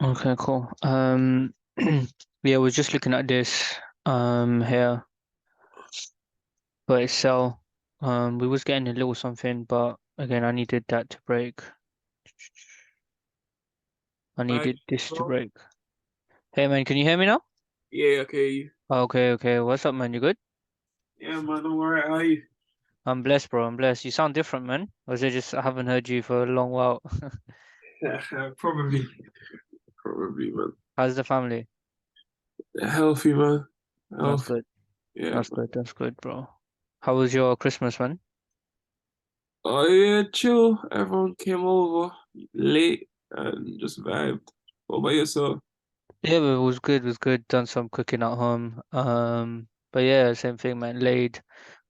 Okay, cool. Yeah, we're just looking at this here for itself. We was getting a little something, but again, I needed that to break. I Hi, needed this to bro. break. Hey man, can you hear me now? Yeah, okay. Okay, okay. What's up, man? You good? Yeah, man, I'm alright. How are you? I'm blessed, bro. I'm blessed. You sound different, man. Or is it just I haven't heard you for a long while? Yeah, probably, man. How's the family? Healthy, man. That's Healthy. good. Yeah, That's man. good. That's good, bro. How was your Christmas, man? Oh, yeah, chill. Everyone came over late and just vibed. What about yourself? Yeah, but it was good. It was good. Done some cooking at home. But yeah, same thing, man. Laid,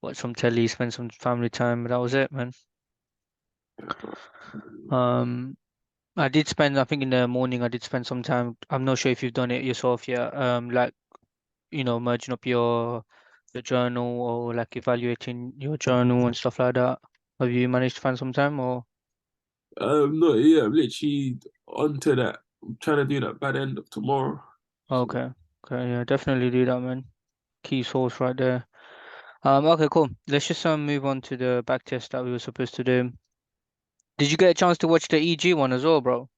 watched some telly, spent some family time. But that was it, man. Um, I did spend, I think in the morning, I did spend some time. I'm not sure if you've done it yourself yet. Like merging up your journal or like evaluating your journal and stuff like that. Have you managed to find some time or? No, yeah, I'm literally onto that. I'm trying to do that by the end of tomorrow. So, Okay, okay, yeah, definitely do that, man. Key source right there. Okay, cool. Let's just move on to the back test that we were supposed to do. Did you get a chance to watch the EG one as well, bro?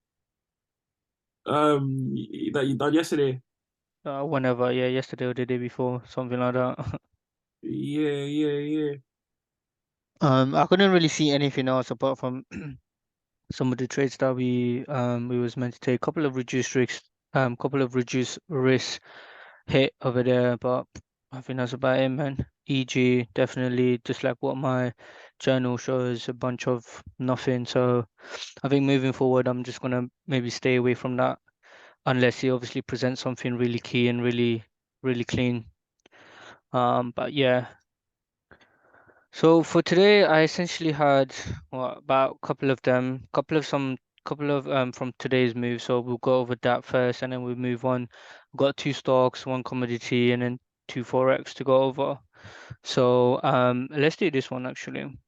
that you done yesterday? Whenever, yeah, yesterday or the day before, something like that. Yeah, yeah, yeah. I couldn't really see anything else apart from some of the trades that we was meant to take. Couple of reduced risks, couple of reduced risks hit over there, but I think that's about it, man. EG definitely just like what my journal shows, a bunch of nothing. So I think moving forward, I'm just gonna maybe stay away from that unless he obviously presents something really key and really clean. But yeah. So for today, I essentially had about a couple of them, couple of from today's move. So we'll go over that first, and then we'll move on. We've got two stocks, one commodity, and then two forex to go over. So let's do this one actually.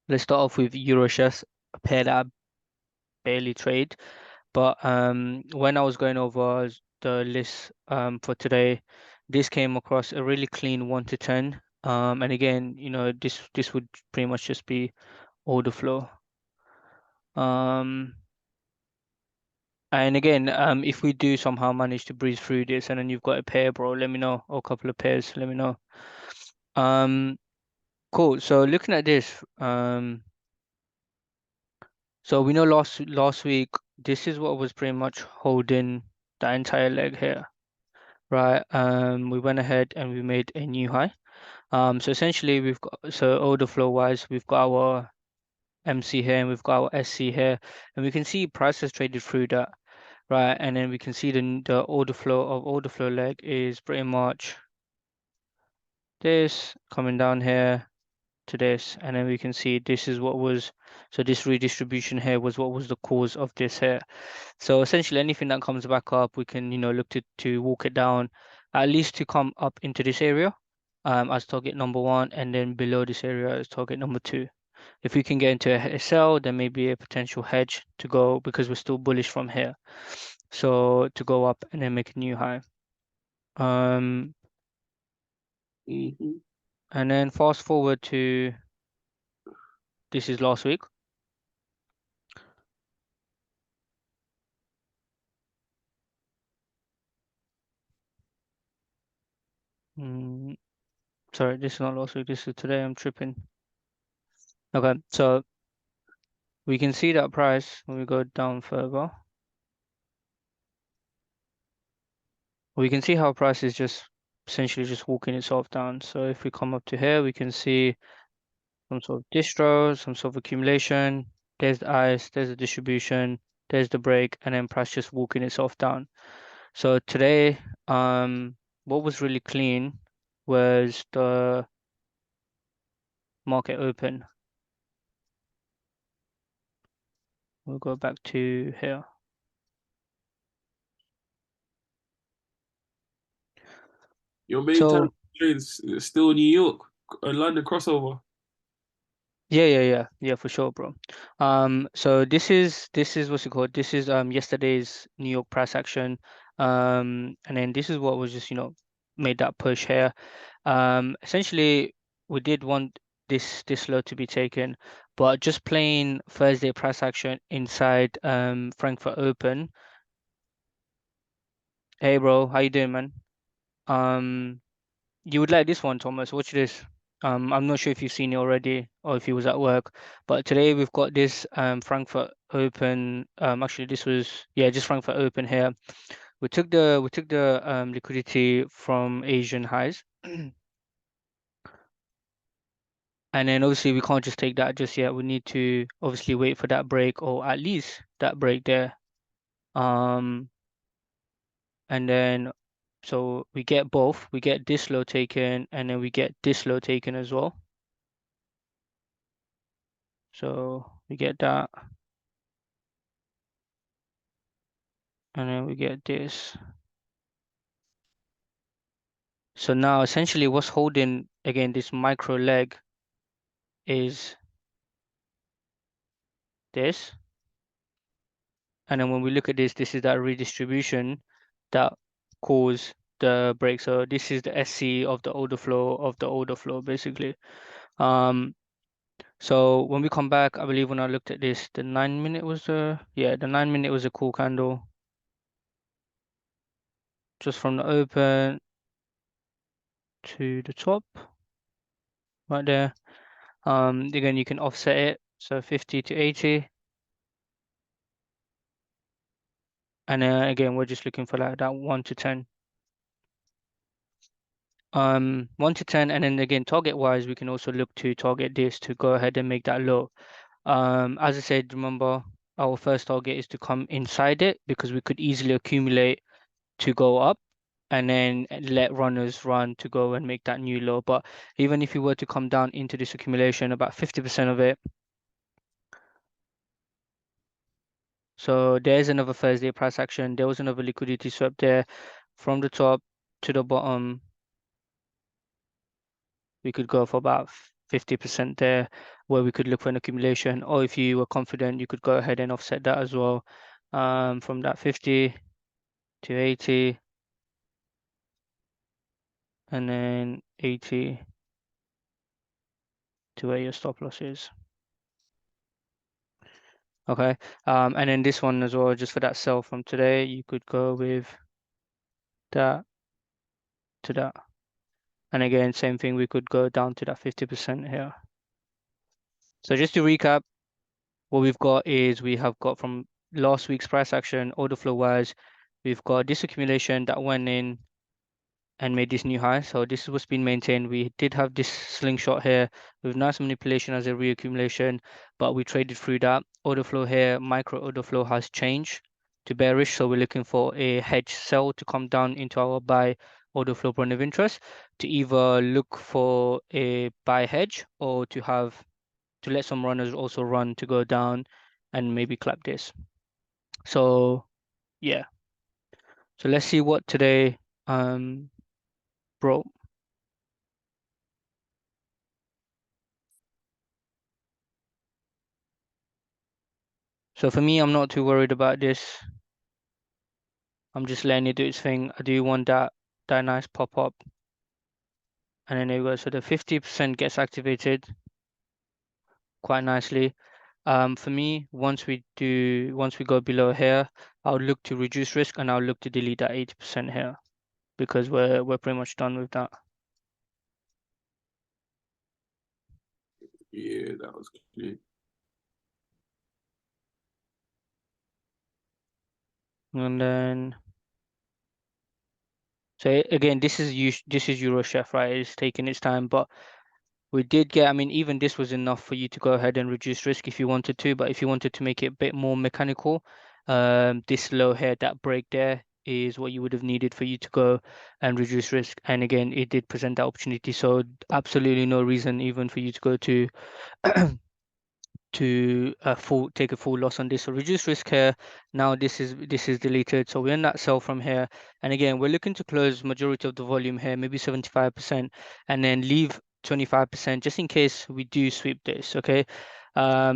Let's start off with Euroshares, a pair that I barely trade. But when I was going over the list for today, this came across a really clean 1 to 10. And again, this would pretty much just be order flow. Um, and again, if we do somehow manage to breeze through this, and then you've got a pair, bro, let me know, or a couple of pairs, let me know. Um, cool. So looking at this, so we know last week, this is what was pretty much holding the entire leg here. Right, we went ahead and we made a new high. So essentially we've got, so order flow wise, we've got our MC here and we've got our SC here, and we can see price has traded through that, right? And then we can see the order flow leg is pretty much this coming down here to this, and then we can see this is what was, so this redistribution here was what was the cause of this here. So essentially anything that comes back up, we can, look to walk it down, at least to come up into this area as target number one, and then below this area as target number two. If we can get into a sell, there may be a potential hedge to go because we're still bullish from here. So to go up and then make a new high. Um, Hmm. and then fast forward to, this is last week. Mm, sorry, this is not last week. This is today. I'm tripping. Okay, so we can see that price when we go down further. We can see how price is just essentially just walking itself down. So if we come up to here, we can see some sort of distro, some sort of accumulation. There's the ice, there's the distribution, there's the break, and then price just walking itself down. So today, what was really clean was the market open. We'll go back to here. Your main time So trades still New York, London crossover. Yeah, for sure, bro. So this is what's it called? This is yesterday's New York price action. And then this is what was just, made that push here. Essentially we did want this low to be taken, but just playing Thursday price action inside Frankfurt Open. Hey bro, how you doing, man? Um, you would like this one, Thomas. Watch this. I'm not sure if you've seen it already or if he was at work, but today we've got this Frankfurt Open. Actually, this was, yeah, just Frankfurt Open here. We took the liquidity from Asian highs, and then obviously we can't just take that just yet. We need to obviously wait for that break or at least that break there. Um, and then so we get both. We get this low taken, and then we get this low taken as well. So we get that, and then we get this. So now essentially what's holding again this micro leg is this. And then when we look at this, this is that redistribution that caused the break. So this is the SC of the order flow basically. Um, so when we come back, I believe when I looked at this, the 9 minute was the 9 minute was a cool candle just from the open to the top right there. Again, you can offset it. So 50 to 80. And again, we're just looking for like that 1 to 10. 1 to 10, and then again, target wise, we can also look to target this to go ahead and make that low. As I said, remember our first target is to come inside it because we could easily accumulate to go up and then let runners run to go and make that new low. But even if you were to come down into this accumulation, about 50% of it. So there's another Thursday price action. There was another liquidity swap there from the top to the bottom. We could go for about 50% there, where we could look for an accumulation. Or if you were confident, you could go ahead and offset that as well, from that 50 to 80, and then 80 to where your stop loss is. Okay. And then this one as well, just for that sell from today, you could go with that to that. And again, same thing, we could go down to that 50% here. So just to recap, what we've got is we have got from last week's price action, order flow wise, we've got this accumulation that went in and made this new high. So this is what's been maintained. We did have this slingshot here with nice manipulation as a reaccumulation, but we traded through that. Order flow here, micro order flow has changed to bearish. So we're looking for a hedge sell to come down into our buy order flow point of interest to either look for a buy hedge or to let some runners also run to go down and maybe clap this. So yeah. So let's see what today brought. So for me, I'm not too worried about this. I'm just letting it do its thing. I do want that nice pop up. And then there we go. So the 50% gets activated quite nicely. For me, once we go below here, I'll look to reduce risk and I'll look to delete that 80% here because we're pretty much done with that. Yeah, that was clear. And then so again, this is Euro Chef, right? It's taking its time, but we did get, I mean, even this was enough for you to go ahead and reduce risk if you wanted to, but if you wanted to make it a bit more mechanical, this low here, that break there is what you would have needed for you to go and reduce risk. And again, it did present that opportunity. So absolutely no reason even for you to go to take a full loss on this. So reduce risk here. Now this is deleted. So we're in that sell from here. And again, we're looking to close majority of the volume here, maybe 75%, and then leave 25%, just in case we do sweep this, okay?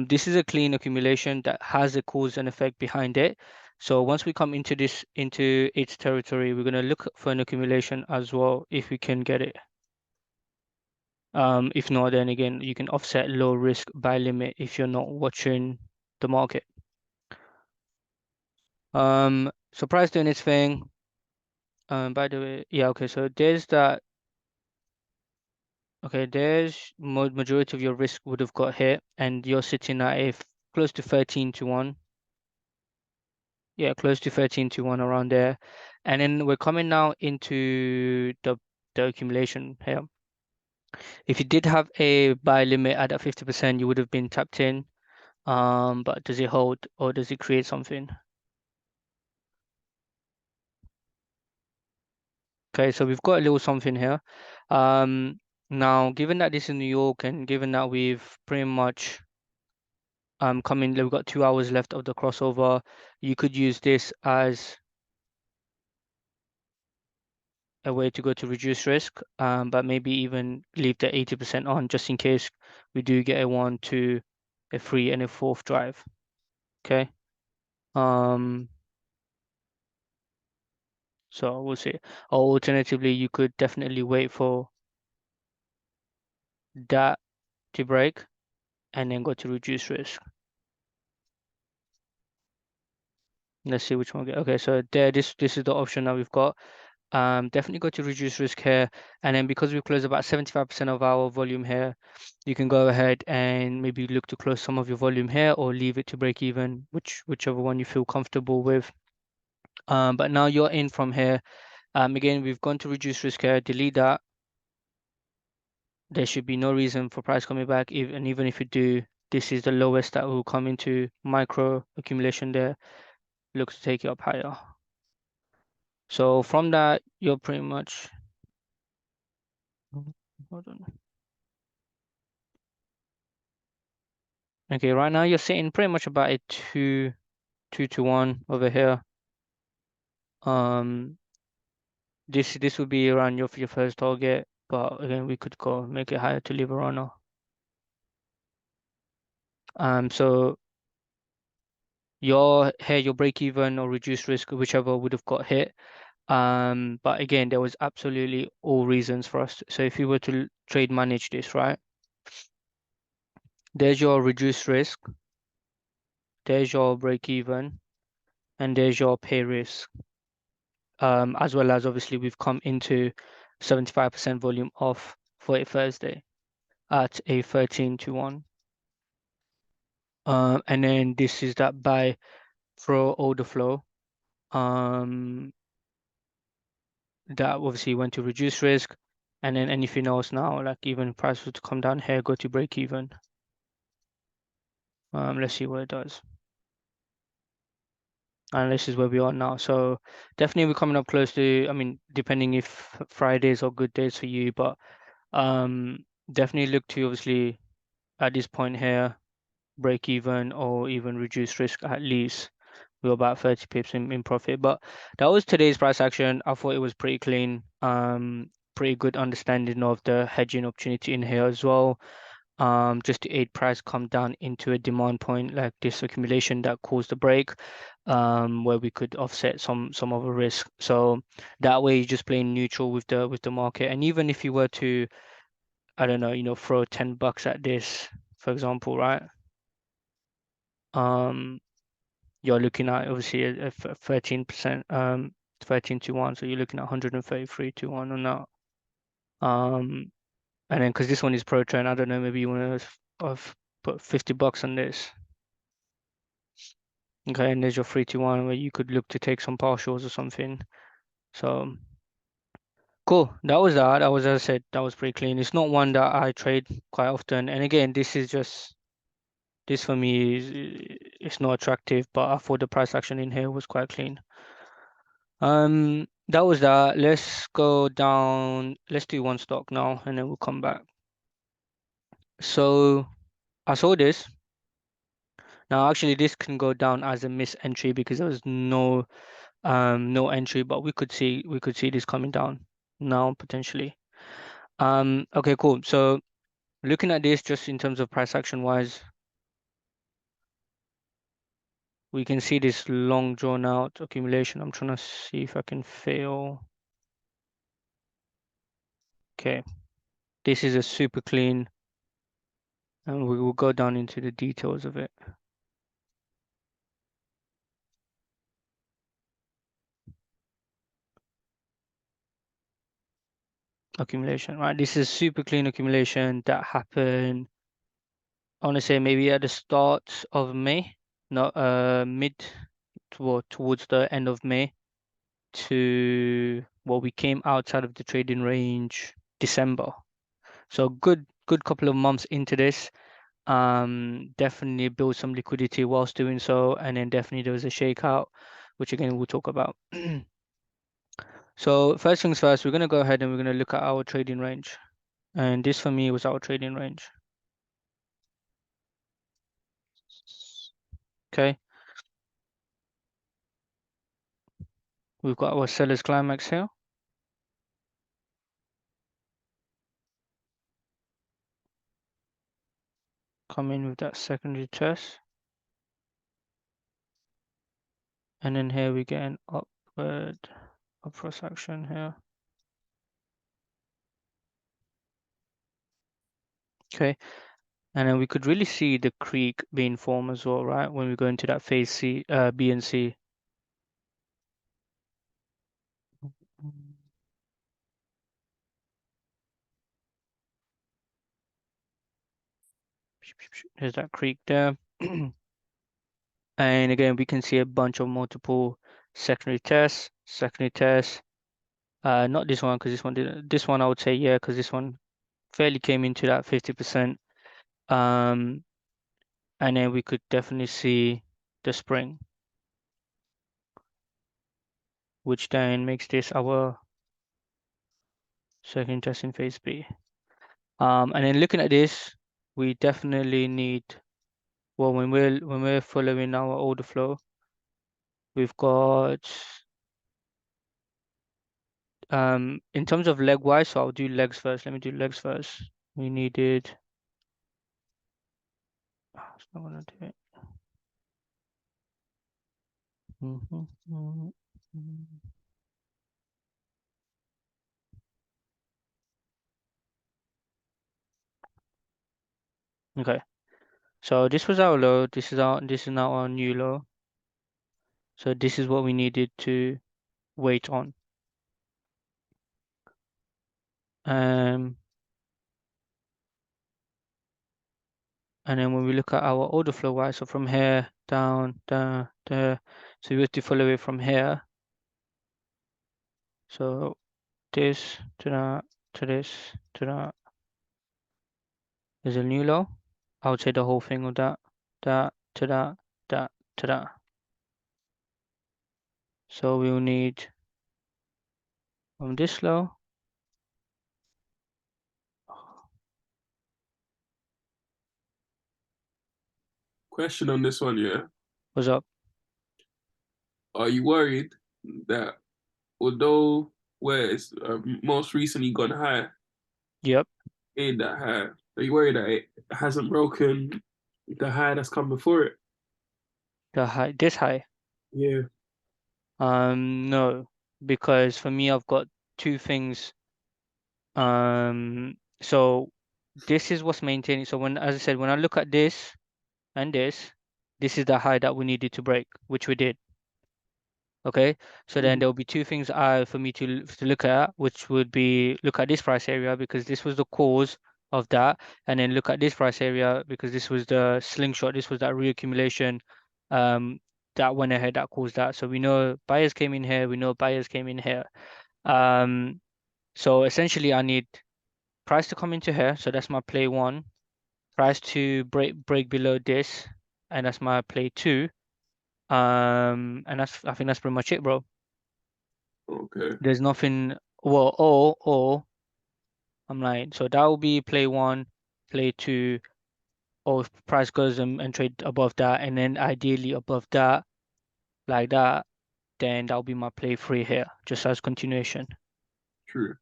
This is a clean accumulation that has a cause and effect behind it. So once we come into its territory, we're going to look for an accumulation as well if we can get it. If not, then again, you can offset low risk buy limit if you're not watching the market. So price doing its thing. By the way, yeah, okay, so there's that. Okay, there's majority of your risk would have got hit, and you're sitting at close to 13 to 1. Yeah, close to 13 to 1 around there. And then we're coming now into the accumulation here. If you did have a buy limit at that 50%, you would have been tapped in. But does it hold or does it create something? Okay, so we've got a little something here. Now, given that this is New York and given that we've pretty much we've got 2 hours left of the crossover, you could use this as a way to go to reduce risk, but maybe even leave the 80% on just in case we do get a 1, 2, a 3, and a 4th drive. Okay. Um, so we'll see. Or alternatively, you could definitely wait for that to break and then go to reduce risk. Let's see which one we get. Okay, so this is the option that we've got. Definitely go to reduce risk here. And then because we've closed about 75% of our volume here, you can go ahead and maybe look to close some of your volume here or leave it to break even, whichever one you feel comfortable with. But now you're in from here. Again, we've gone to reduce risk here, delete that. There should be no reason for price coming back. And even if you do, this is the lowest that will come into micro accumulation there. Look to take it up higher. So from that, you're pretty much, hold on. Okay, right now you're sitting pretty much about a 2-to-1 over here. Um, this would be around your first target, but again we could go make it higher to leave a runner. So your break even or reduced risk, whichever would have got hit. But again, there was absolutely all reasons for us. So if you were to trade manage this, right? There's your reduced risk, there's your break even, and there's your pay risk. As well as obviously we've come into 75% volume off for a Thursday at a 13 to 1. And then this is that buy throw order flow. That obviously went to reduce risk. And then anything else now, like even price would come down here, go to break even. Let's see what it does. And this is where we are now. So definitely we're coming up close to, I mean, depending if Fridays are good days for you, but definitely look to obviously at this point here, break even or even reduce risk at least. We're about 30 pips in profit. But that was today's price action. I thought it was pretty clean. Pretty good understanding of the hedging opportunity in here as well. Just to aid price come down into a demand point like this accumulation that caused the break, where we could offset some of the risk. So that way you're just playing neutral with the market. And even if you were to, I don't know, throw $10 at this, for example, right? You're looking at obviously a 13%, 13 to 1, so you're looking at 133 to 1 on that. And then because this one is pro trend, I don't know, maybe you want to put $50 on this. Okay, and there's your 3 to 1 where you could look to take some partials or something. So cool. That was that. That was, as I said, that was pretty clean. It's not one that I trade quite often. And again, this for me it's not attractive, but I thought the price action in here was quite clean. That was that. Let's go down. Let's do one stock now, and then we'll come back. So I saw this. Now, actually, this can go down as a miss entry because there was no entry, but we could see this coming down now potentially. Okay, cool. So looking at this just in terms of price action wise, we can see this long drawn out accumulation. I'm trying to see if I can fail. Okay, this is a super clean, and we will go down into the details of it. Accumulation, right? This is super clean accumulation that happened, I want to say maybe at the start of May, not mid towards the end of May to we came outside of the trading range December. So good couple of months into this. Definitely build some liquidity whilst doing so, and then definitely there was a shakeout, which again we'll talk about. So first things first, we're gonna go ahead and we're gonna look at our trading range. And this for me was our trading range. Okay. We've got our seller's climax here. Come in with that secondary test. And then here we get an upward action here. Okay. And then we could really see the creek being formed as well, right? When we go into that phase C, B and C. There's that creek there. And again, we can see a bunch of multiple secondary tests. Not this one, because this one didn't. This one I would say yeah, because this one fairly came into that 50%. And then we could definitely see the spring, which then makes this our second test in phase B. And then looking at this, we definitely need, when we're following our order flow, we've got in terms of leg wise, so I'll do legs first. Let me do legs first. We needed, it's not gonna do it. Okay, so this was our low. This is now our new low. So this is what we needed to wait on. Um, and then when we look at our order flow wise, so from here down, down, there, so we have to follow it from here. So this to that to this to that is a new low. I would say the whole thing of that to that to that. So we'll need from this low. Question on this one, yeah. Was up. Are you worried that although where it's most recently gone high, Yep. ain't that high? Are you worried that it hasn't broken the high that's come before it? The high, this high. Yeah. No, because for me I've got two things. So this is what's maintaining. So when, as I said, when I look at this and this is the high that we needed to break, which we did. Okay, so then Mhm. there will be two things for me to look at, which would be look at this price area because this was the cause of that, and then look at this price area because this was the slingshot, this was that reaccumulation, um, that went ahead that caused that. So we know buyers came in here, we know buyers came in here. Um, so essentially, I need price to come into here, so that's my play one. Price to break below this, and that's my play two. And I think that's pretty much it, bro. Okay. There's nothing. Well, or I'm like, so that will be play one, play two, or if price goes and trade above that, and then ideally above that, like that, then that'll be my play three here, just as continuation. True.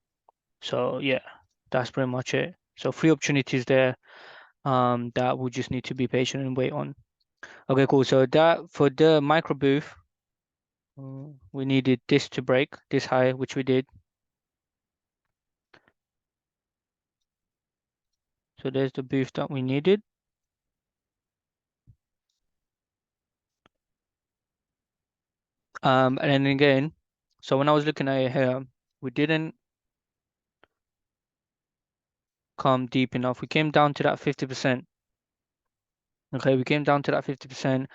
So yeah. That's pretty much it. So three opportunities there that we just need to be patient and wait on. Okay, cool. So that for the micro booth, we needed this to break this high, which we did. So there's the booth that we needed. And then again, so when I was looking at it here, we didn't come deep enough. We came down to that 50%. Okay, we came down to that 50%.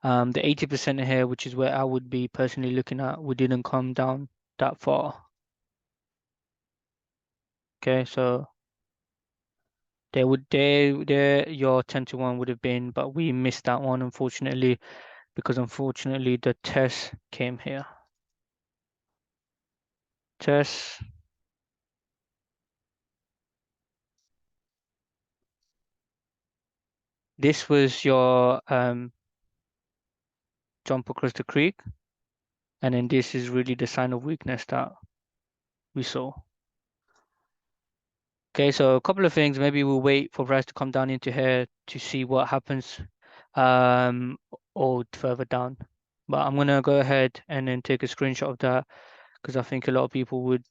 The 80% here, which is where I would be personally looking at, we didn't come down that far. Okay, so there your 10 to 1 would have been, but we missed that one unfortunately, because unfortunately the test came here. Test. This was your jump across the creek, and then this is really the sign of weakness that we saw. Okay, so a couple of things. Maybe we'll wait for price to come down into here to see what happens, um, or further down. But I'm gonna go ahead and then take a screenshot of that because I think a lot of people would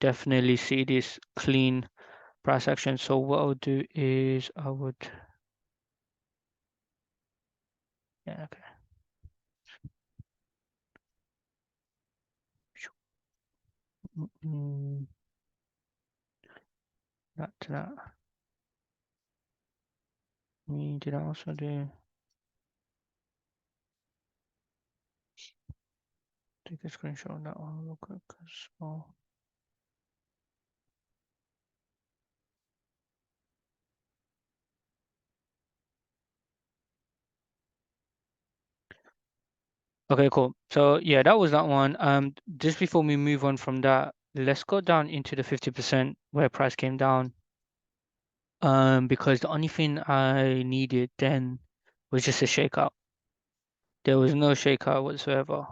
definitely see this clean price action. So what I'll do is I would, yeah, okay. Mm, that to that. We did also do take a screenshot of that one real quick as well. Okay, cool. So yeah, that was that one. Just before we move on from that, let's go down into the 50% where price came down. Because the only thing I needed then was just a shakeout. There was no shakeout whatsoever.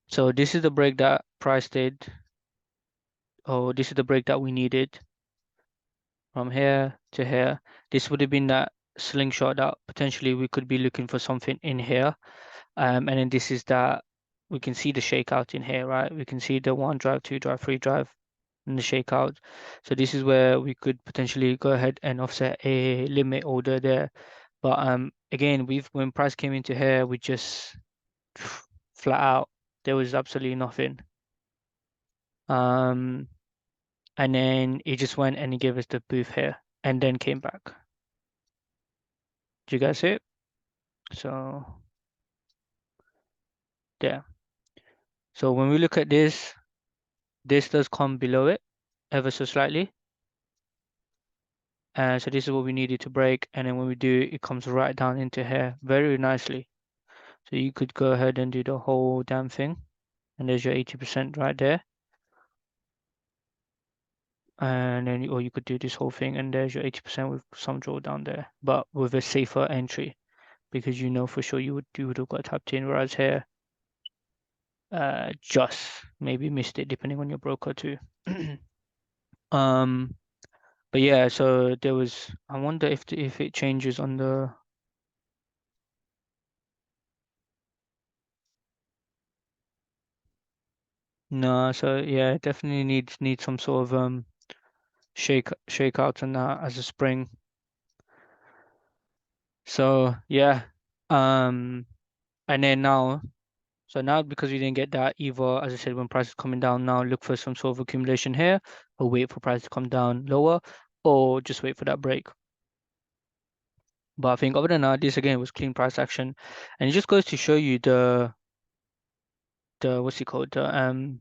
So this is the break that price did. Oh, this is the break that we needed from here to here. This would have been that slingshot that potentially we could be looking for something in here. And then this is that we can see the shakeout in here, right? We can see the one drive, two drive, three drive, and the shakeout. So this is where we could potentially go ahead and offset a limit order there. But again, when price came into here, we just flat out, there was absolutely nothing. Um, and then it just went and it gave us the booth here and then came back. Do you guys see it? So there. So when we look at this does come below it ever so slightly. And so this is what we needed to break. And then when we do, it comes right down into here very nicely. So you could go ahead and do the whole damn thing. And there's your 80% right there. And then, or you could do this whole thing and there's your 80% with some drawdown there, but with a safer entry because you know for sure you would have got tapped in, whereas here, just maybe missed it depending on your broker too. Um, but yeah, so there was, I wonder if it changes on the, no, so yeah, it definitely needs some sort of shake out on that as a spring. So yeah, um, and then now, so now because we didn't get that either, as I said, when price is coming down now, look for some sort of accumulation here, or wait for price to come down lower, or just wait for that break. But I think other than that, this again was clean price action, and it just goes to show you the what's it called, mm,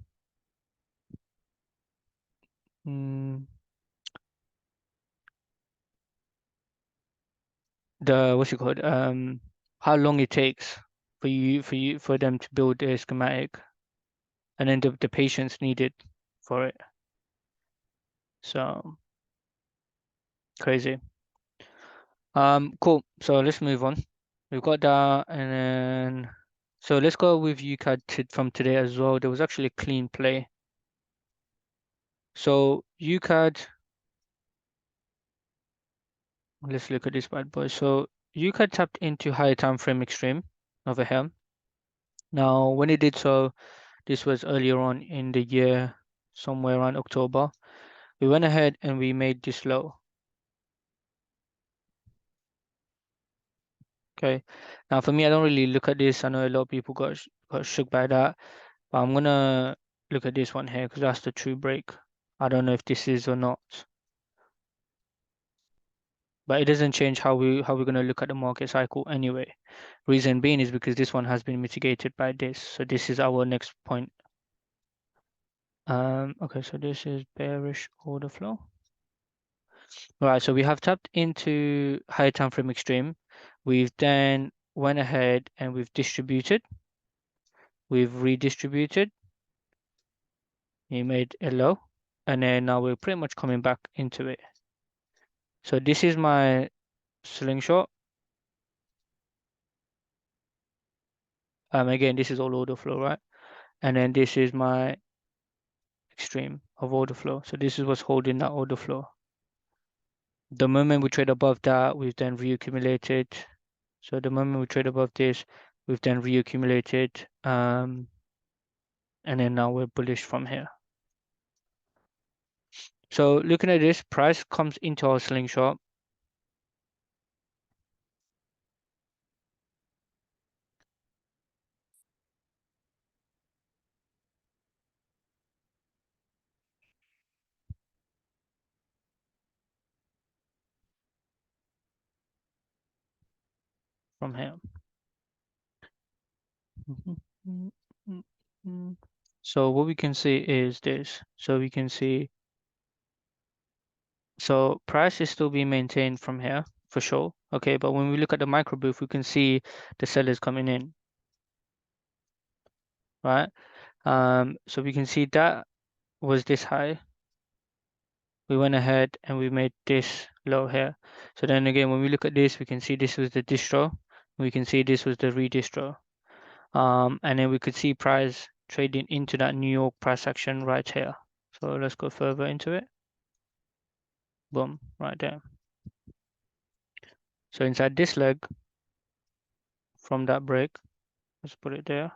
the what's it called, how long it takes for them to build a schematic, and then the patience needed for it. So crazy. Cool. So let's move on. We've got that, and then so let's go with UCAD from today as well. There was actually a clean play. So UCAD, let's look at this bad boy. So UCAD tapped into higher time frame extreme over here. Now, when it did so, this was earlier on in the year, somewhere around October. We went ahead and we made this low. Okay. Now, for me, I don't really look at this. I know a lot of people got shook by that, but I'm gonna look at this one here because that's the true break. I don't know if this is or not, but it doesn't change how we're gonna look at the market cycle anyway. Reason being is because this one has been mitigated by this. So this is our next point. Okay, so this is bearish order flow. Right, so we have tapped into higher time frame extreme. We've then went ahead and we've distributed. We've redistributed. We made a low, and then now we're pretty much coming back into it. So this is my slingshot. Again, this is all order flow, right? And then this is my extreme of order flow. So this is what's holding that order flow. The moment we trade above that, we've then reaccumulated. So the moment we trade above this, we've then reaccumulated. And then now we're bullish from here. So looking at this, price comes into our slingshot. From here. So what we can see is this. So we can see, so price is still being maintained from here for sure. Okay, but when we look at the micro booth, we can see the sellers coming in, right? So we can see that was this high. We went ahead and we made this low here. So then again, when we look at this, we can see this was the distro. We can see this was the redistro. And then we could see price trading into that New York price action right here. So let's go further into it. Boom, right there. So inside this leg from that break, let's put it there.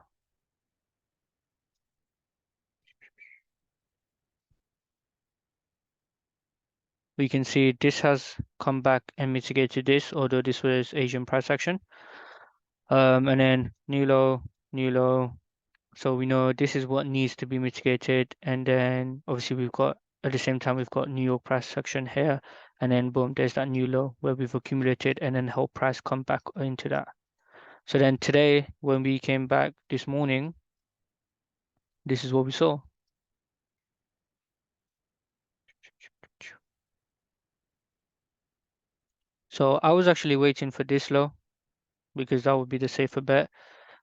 We can see this has come back and mitigated this, although this was Asian price action. And then new low, new low. So we know this is what needs to be mitigated. And then obviously we've got, at the same time, we've got New York price action here. And then boom, there's that new low where we've accumulated and then help price come back into that. So then today, when we came back this morning, this is what we saw. So I was actually waiting for this low because that would be the safer bet.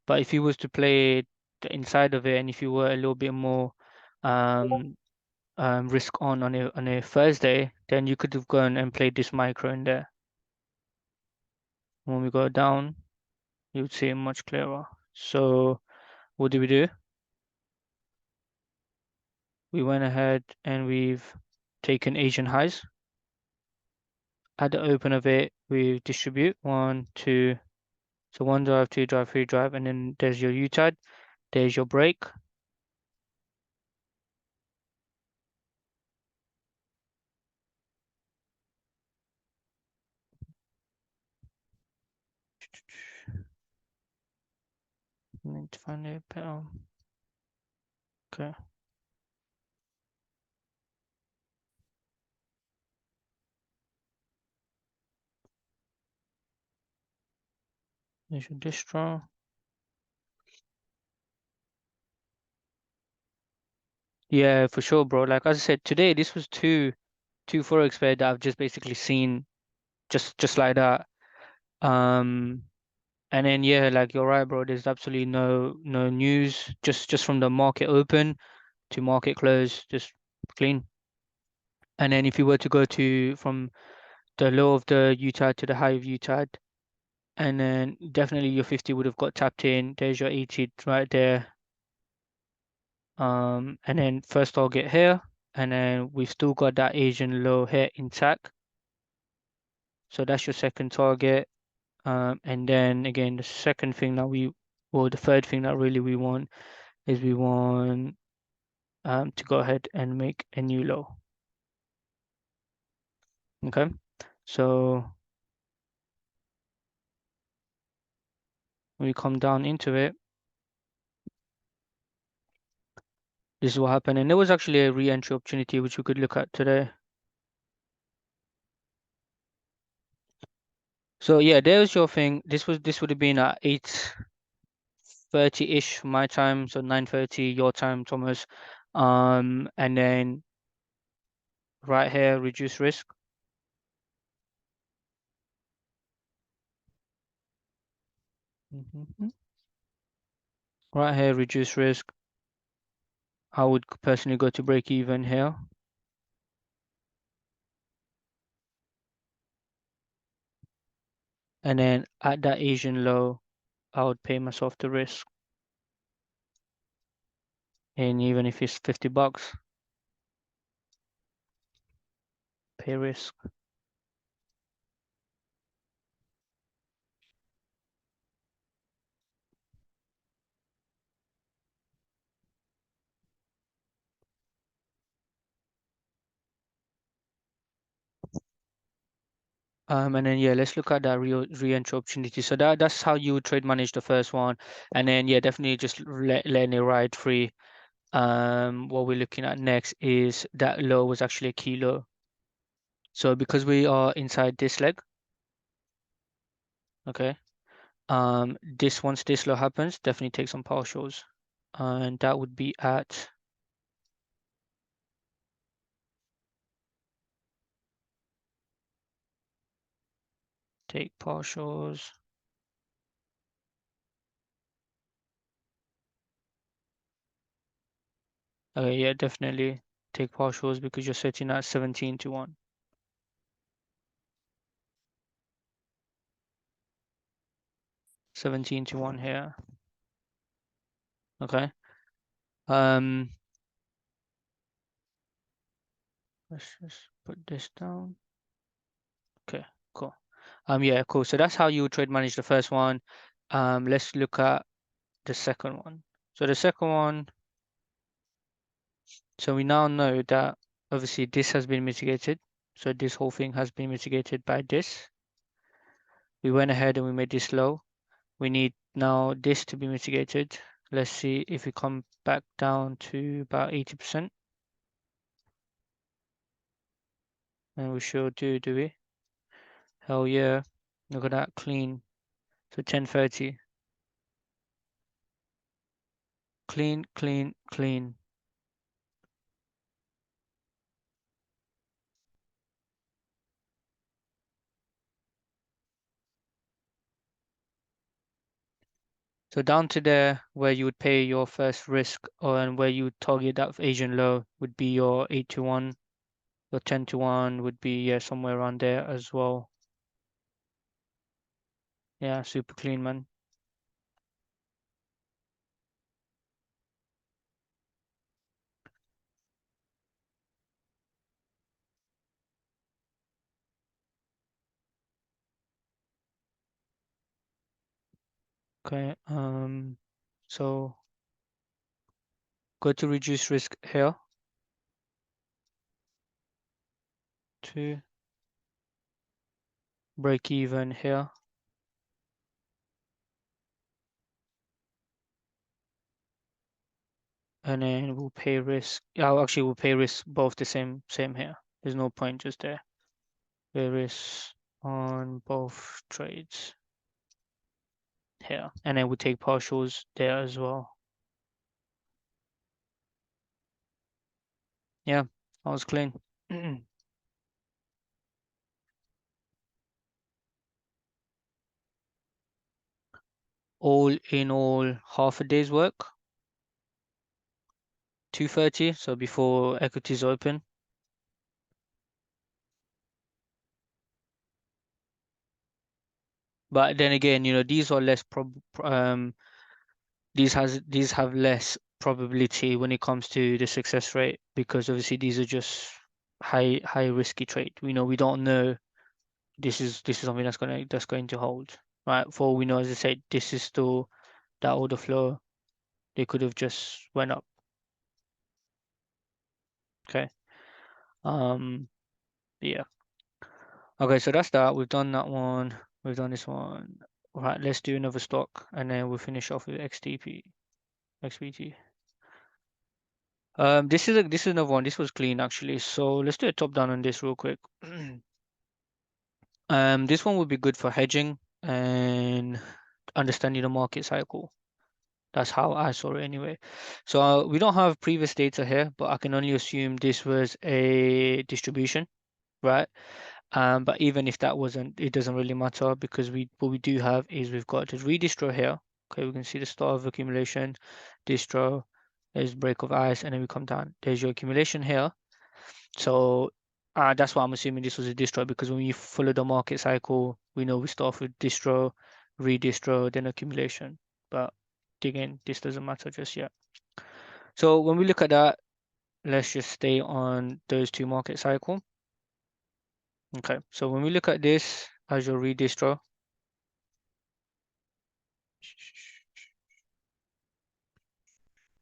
But if you was to play the inside of it, and if you were a little bit more um, risk on a Thursday, then you could have gone and played this micro in there. When we go down, you would see it much clearer. So what did we do? We went ahead and we've taken Asian highs. At the open of it, we distribute 1, 2. So 1 drive, 2 drive, 3 drive, and then there's your UTAD. There's your break. Need to find a better. Okay. There's your distro. Yeah, for sure, bro. Like as I said, today this was two forex pair that I've just basically seen just like that. Um, and then yeah, like you're right, bro. There's absolutely no news. Just from the market open to market close, just clean. And then if you were to go to from the low of the UTAD to the high of UTAD, and then definitely your 50 would have got tapped in. There's your 80 right there. And then first target here. and then we've still got that Asian low here intact. So that's your second target. And then again, the second thing that the third thing that really we want is we want to go ahead and make a new low. Okay, so when we come down into it, this is what happened. And there was actually a re-entry opportunity which we could look at today. So yeah, there's your thing. This would have been at 8:30-ish my time, so 9:30 your time, Thomas. And then right here, reduce risk. Right here, reduce risk. I would personally go to break even here. And then at that Asian low, I would pay myself the risk. And even if it's $50, pay risk. And then yeah, let's look at that re-entry opportunity. So that's how you would trade manage the first one. And then yeah, definitely just letting it ride free. What we're looking at next is that low was actually a key low. So because we are inside this leg, okay, once this low happens, definitely take some partials. And that would be at take partials. Okay, yeah, definitely take partials because you're sitting at 17-1. 17-1 here. Okay. Um, let's just put this down. Okay, cool. Yeah, cool. So that's how you would trade manage the first one. Let's look at the second one. So the second one, so we now know that obviously this has been mitigated. So this whole thing has been mitigated by this. We went ahead and we made this low. We need now this to be mitigated. Let's see if we come back down to about 80%. And we sure do we? Hell yeah. Look at that, clean. So 1030. Clean, clean, clean. So down to there where you would pay your first risk and where you would target that Asian low would be your 8-1, your 10-1 would be yeah, somewhere around there as well. Yeah, super clean, man. Okay, so go to reduce risk here to break even here. And then we'll pay risk. Oh, actually, we'll pay risk both the same here. There's no point just there. Pay risk on both trades here, and then we'll take partials there as well. Yeah, that was clean. All in all, half a day's work, 2:30. So before equities open. But then again, these are less these have less probability when it comes to the success rate, because obviously these are just high risky trade. We don't know this is something that's going to hold, right? For all we know, as I said, this is still that order flow. They could have just went up. Okay. Yeah. Okay, so that's that. We've done that one. We've done this one. Right, let's do another stock and then we'll finish off with XPT. This is another one. This was clean actually. So let's do a top down on this real quick. This one would be good for hedging and understanding the market cycle. That's how I saw it anyway. So we don't have previous data here, but I can only assume this was a distribution, right? But even if that wasn't, it doesn't really matter because what we do have is we've got the redistro here. Okay, we can see the start of accumulation, distro, there's break of ice, and then we come down. There's your accumulation here. So that's why I'm assuming this was a distro, because when you follow the market cycle, we know we start off with distro, redistro, then accumulation. But again, this doesn't matter just yet. So when we look at that, let's just stay on those two market cycle. Okay, so when we look at this as your redistro,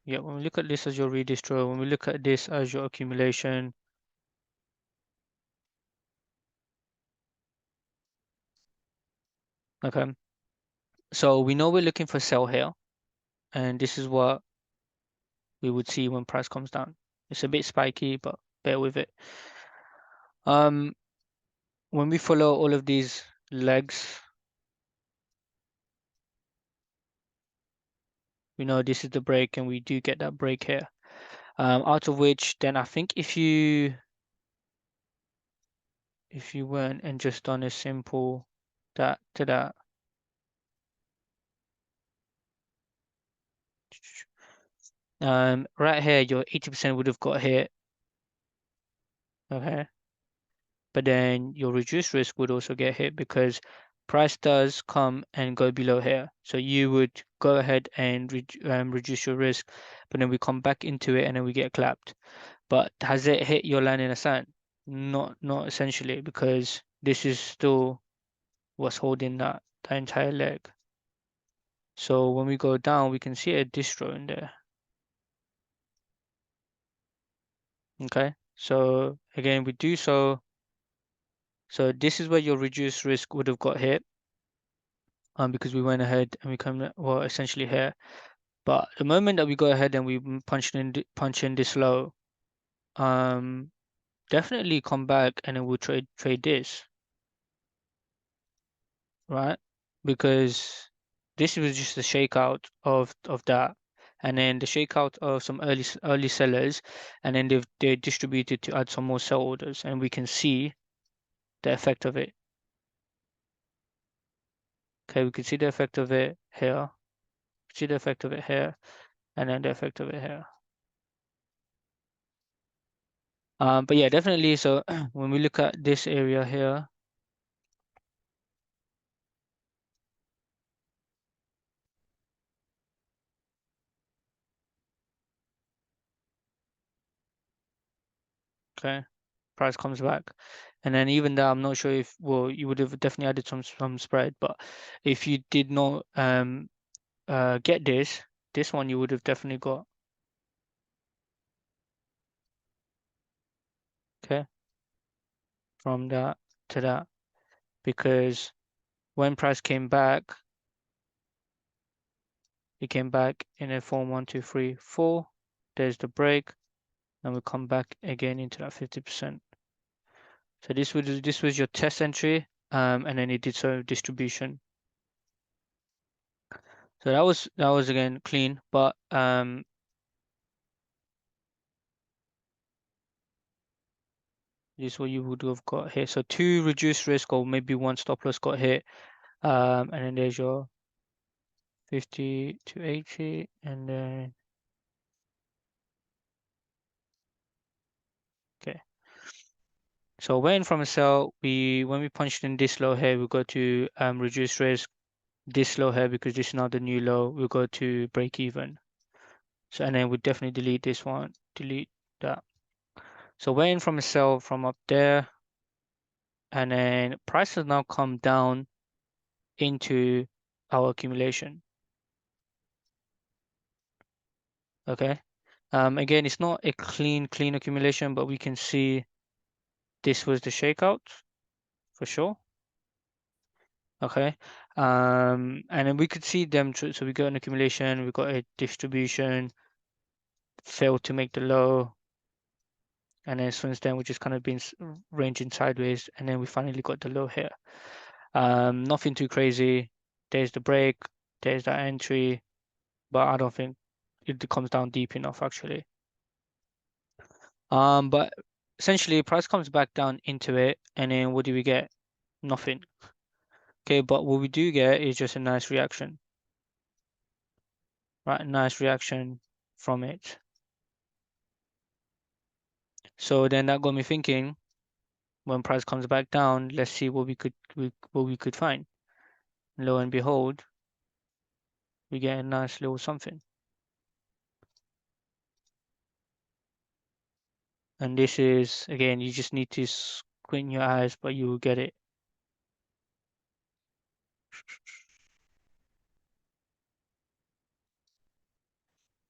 yeah, when we look at this as your redistro, when we look at this as your accumulation, okay, so we know we're looking for sell here, and this is what we would see when price comes down. It's a bit spiky, but bear with it. Um, when we follow all of these legs, we know this is the break, and we do get that break here. Out of which, then I think if you went and just done a simple that to that, right here, your 80% would have got hit, okay, but then your reduced risk would also get hit because price does come and go below here. So you would go ahead and reduce your risk, but then we come back into it and then we get clapped. But has it hit your line in the sand? Not essentially, because this is still what's holding that entire leg. So when we go down, we can see a distro in there. Okay, so again, we do so. So this is where your reduced risk would have got hit, because we went ahead and we come, well, essentially here. But the moment that we go ahead and we punch in this low, um, definitely come back and then we'll trade this, right? Because this was just a shakeout of that, and then the shakeout of some early sellers, and then they distributed to add some more sell orders, and we can see the effect of it. Okay, we can see the effect of it here, see the effect of it here, and then the effect of it here. But yeah, definitely. So when we look at this area here, okay, price comes back, and then even though I'm not sure if, well, you would have definitely added some spread, but if you did not get this one, you would have definitely got, okay, from that to that, because when price came back, it came back in a form 1, 2, 3, 4. There's the break, and we come back again into that 50%. So this was your test entry, and then it did so distribution. So that was again clean, but this is what you would have got here. So two reduced risk, or maybe one stop loss got hit, and then there's your 50 to 80, and then okay. So waiting from a sell, when we punched in this low here, we go to reduce risk. This low here, because this is now the new low, we go to break even. So, and then we definitely delete this one, delete that. So we're in from a sell from up there, and then price has now come down into our accumulation. Okay. Again, it's not a clean accumulation, but we can see this was the shakeout for sure. Okay. And then we could see them. So we got an accumulation, we got a distribution, failed to make the low, and then since then we've just kind of been ranging sideways, and then we finally got the low here. Nothing too crazy. There's the break, there's that entry, but I don't think it comes down deep enough actually. But essentially price comes back down into it, and then what do we get? Nothing. Okay, but what we do get is just a nice reaction, right? A nice reaction from it. So then that got me thinking, when price comes back down, let's see what what we could find. Lo and behold, we get a nice little something. And this is, again, you just need to squint your eyes, but you will get it.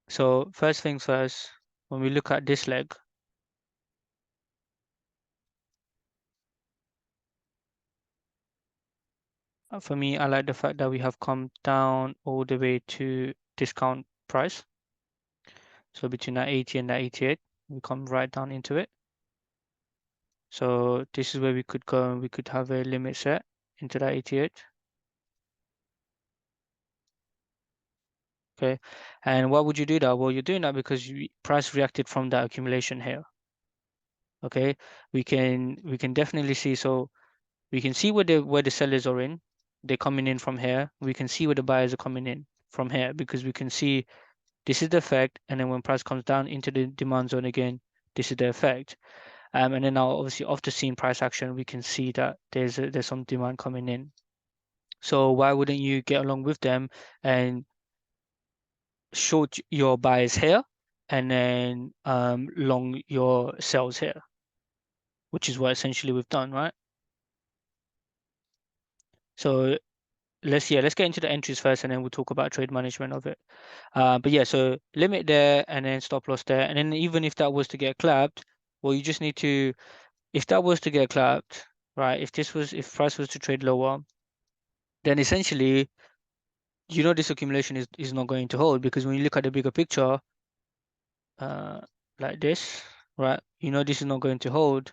So first things first, when we look at this leg, for me, I like the fact that we have come down all the way to discount price. So between that 80 and that 88, we come right down into it. So this is where we could go and we could have a limit set into that 88. Okay. And why would you do that? Well, you're doing that because price reacted from that accumulation here. Okay. We can definitely see, so we can see where the sellers are in. They're coming in from here. We can see where the buyers are coming in from here, because we can see this is the effect, and then when price comes down into the demand zone again, this is the effect. And then now obviously after seeing price action, we can see that there's some demand coming in. So why wouldn't you get along with them and short your buys here, and then long your sells here, which is what essentially we've done, right? So let's get into the entries first, and then we'll talk about trade management of it. But yeah, so limit there and then stop loss there, and then even if that was to get clapped, well, you just need to, if that was to get clapped, right? If price was to trade lower, then essentially, this accumulation is not going to hold, because when you look at the bigger picture, uh, like this, right? This is not going to hold,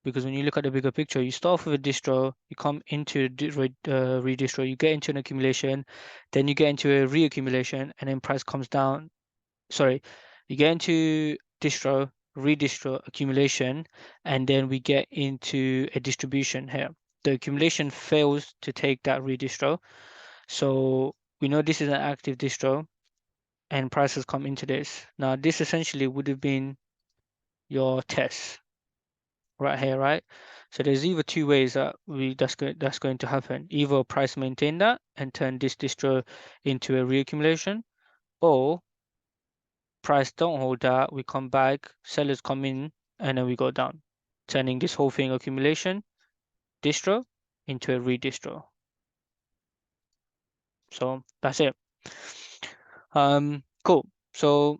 because when you look at the bigger picture, you start off with a distro, you come into redistro, you get into an accumulation, then you get into a reaccumulation, and then price comes down. Sorry, you get into distro, redistro, accumulation, and then we get into a distribution here. The accumulation fails to take that redistro, so we know this is an active distro, and prices come into this. Now, this essentially would have been your test right here, right? So there's either two ways that that's going to happen. Either price maintain that and turn this distro into a reaccumulation, or price don't hold that, we come back, sellers come in, and then we go down, turning this whole thing accumulation distro into a redistro. So that's it. Cool. So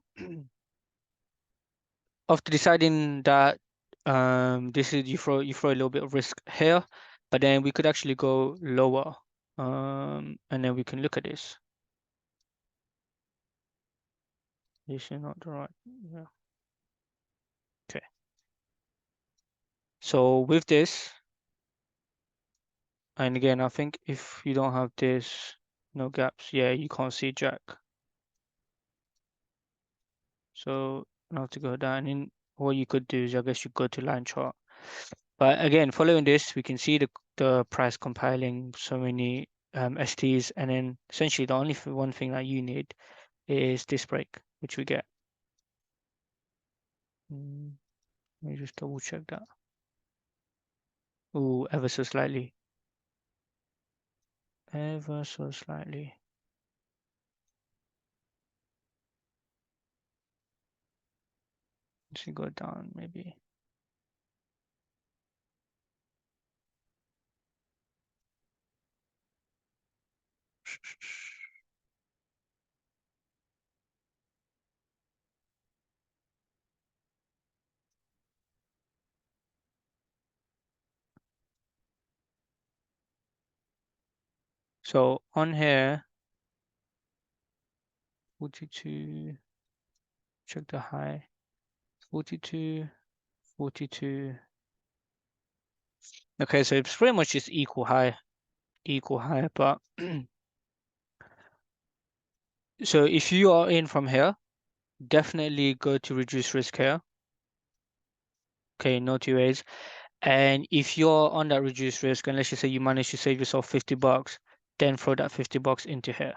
after deciding that this is, you throw a little bit of risk here, but then we could actually go lower, and then we can look at this. This is not the right, yeah. Okay. So with this, and again, I think if you don't have this, no gaps, yeah, you can't see jack. So I have to go down. And what you could do is, I guess, you go to line chart. But again, following this, we can see the price compiling so many STs, and then essentially the only one thing that you need is this break, which we get. Let me just double check that. Oh, ever so slightly. Ever so slightly. Let's go down maybe. So on here, 42, check the high, 42, 42. Okay, so it's pretty much just equal high, but so if you are in from here, definitely go to reduce risk here. Okay, no two ways. And if you're on that reduced risk, and let's just say you manage to save yourself $50, then throw that $50 into here.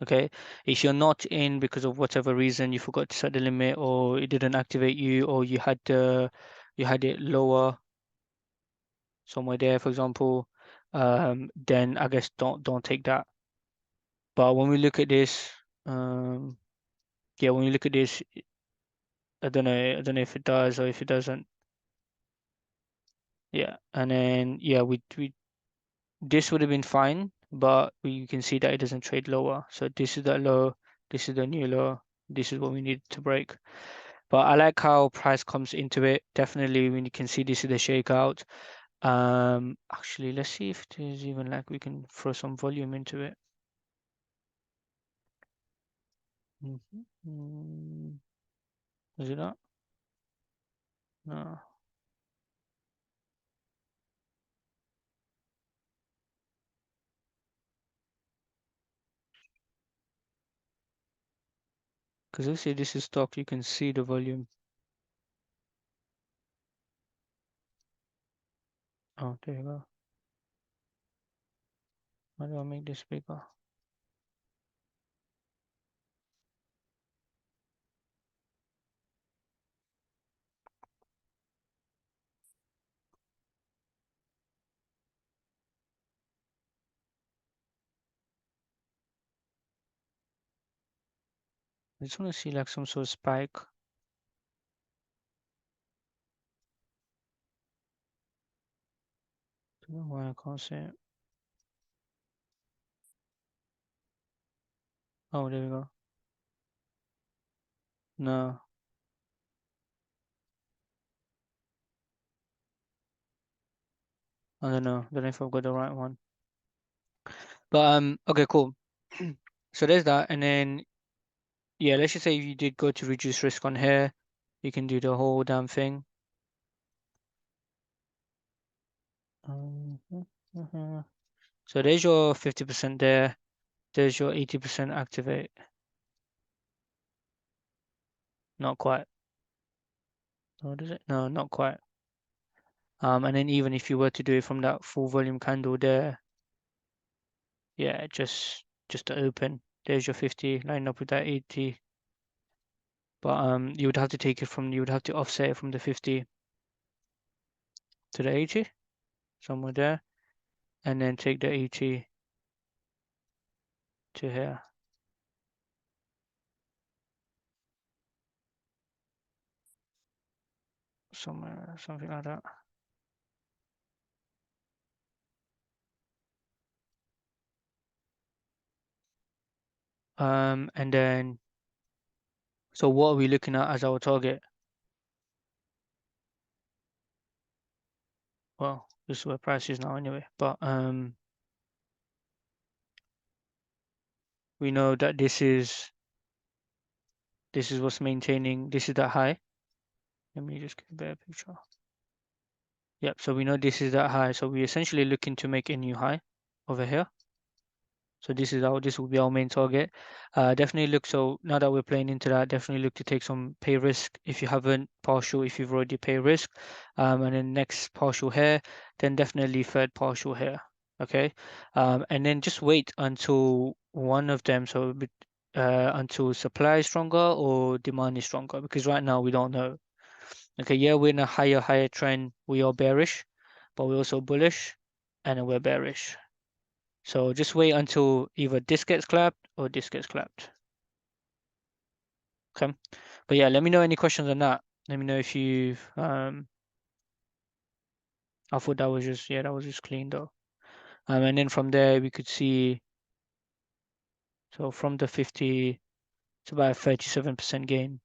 Okay. If you're not in because of whatever reason, you forgot to set the limit, or it didn't activate you, or you had it lower somewhere there, for example, then I guess don't take that. But when we look at this, yeah, when we look at this, I don't know if it does or if it doesn't. Yeah, and then yeah, we this would have been fine, but you can see that it doesn't trade lower. So this is that low, this is the new low, this is what we need to break. But I like how price comes into it. Definitely when you can see this is the shakeout. Actually, let's see if there's even like we can throw some volume into it. Is it not? No. Because if you see this is stock, you can see the volume. Oh, there you go. How do I make this bigger? I just want to see like some sort of spike. Don't know why I can't see it. Oh, there we go. No, I don't know. Don't know if I've got the right one. But okay, cool. So there's that, and then yeah, let's just say if you did go to reduce risk on here, you can do the whole damn thing. So there's your 50% there. There's your 80% activate. Not quite. Oh, does it? No, not quite. And then even if you were to do it from that full volume candle there, yeah, just to open. There's your 50, line up with that 80. But you would have to take it from, you would have to offset it from the 50 to the 80, somewhere there, and then take the 80 to here. Somewhere, something like that. And then, so what are we looking at as our target? Well, this is where price is now anyway, but we know that this is what's maintaining, this is that high. Let me just get a better picture. Yep, so we know this is that high, so we're essentially looking to make a new high over here. So this will be our main target. Definitely look, so now that we're playing into that, definitely look to take some pay risk if you haven't, partial if you've already pay risk. And then next partial here, then definitely third partial here. Okay. And then just wait until one of them, so until supply is stronger or demand is stronger, because right now we don't know. Okay, yeah, we're in a higher trend. We are bearish, but we're also bullish, and then we're bearish. So just wait until either this gets clapped or this gets clapped. Okay. But yeah, let me know any questions on that. Let me know if you've I thought that was just, yeah, that was just clean though. And then from there we could see, so from the 50, it's about a 37% gain.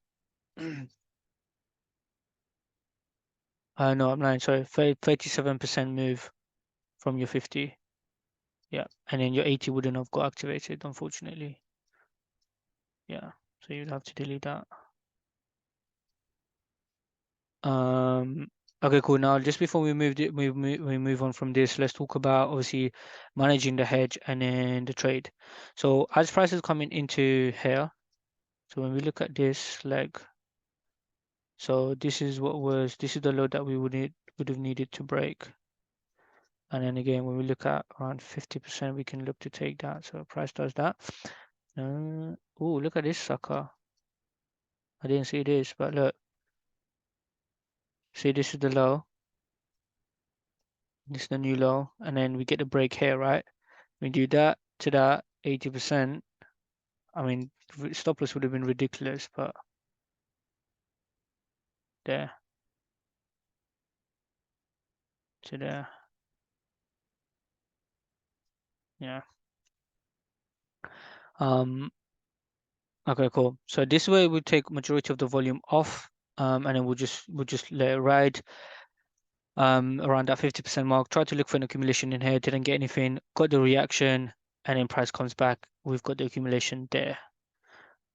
No, I'm lying, sorry, 37% move from your 50. Yeah, and then your 80 wouldn't have got activated, unfortunately. Yeah, so you'd have to delete that. Um, okay, cool. Now, just before we move on from this, let's talk about obviously managing the hedge and then the trade. So as prices coming into here, so when we look at this leg, so this is the load that we would have needed to break. And then again, when we look at around 50%, we can look to take that. So price does that. Oh, look at this sucker. I didn't see this, but look, see this is the low. This is the new low, and then we get the break here, right? We do that to that 80%. I mean, stop loss would have been ridiculous, but there to there, yeah. Um, okay, cool. So this way we take majority of the volume off, and then we'll just let it ride around that 50% mark. Try to look for an accumulation in here, didn't get anything, got the reaction, and then price comes back. We've got the accumulation there.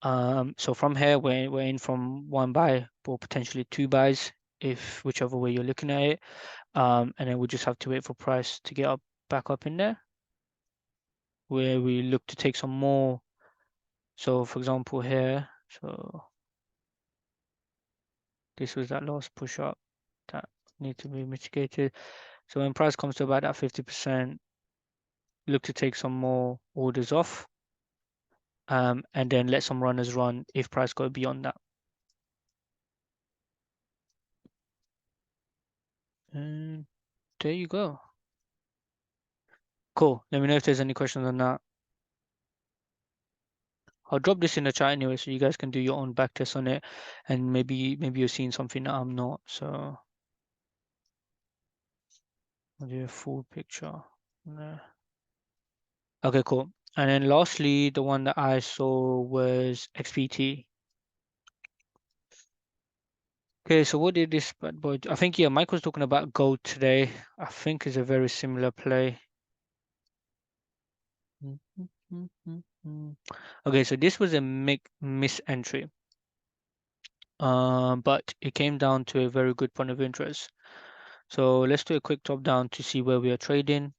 So from here we're in from one buy or potentially two buys, if whichever way you're looking at it. And then we just have to wait for price to get up back up in there, where we look to take some more. So for example here, so this was that last push up that need to be mitigated. So when price comes to about that 50%, look to take some more orders off, and then let some runners run if price go beyond that. And there you go. Cool. Let me know if there's any questions on that. I'll drop this in the chat anyway, so you guys can do your own back test on it, and maybe you're seeing something that I'm not. So I'll do a full picture there. Okay, cool. And then lastly, the one that I saw was XPT. Okay, so what did this bad boy do? I think, yeah, Mike was talking about gold today. I think is a very similar play. Okay, so this was a miss entry. But it came down to a very good point of interest. So let's do a quick drop down to see where we are trading.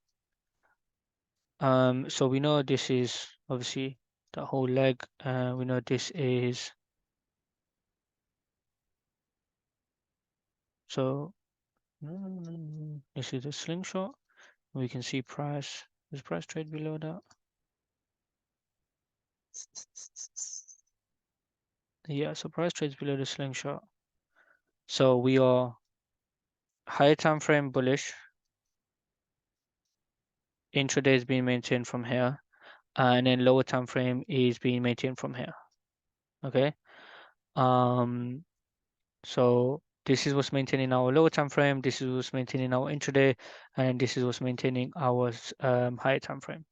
So we know this is obviously the whole leg. We know this is, so this is a slingshot. We can see price. Is price trade below that? Yeah, so price trades below the slingshot. So we are higher time frame bullish. Intraday is being maintained from here, and then lower time frame is being maintained from here. Okay. Um, so this is what's maintaining our lower time frame. This is what's maintaining our intraday, and this is what's maintaining our higher time frame.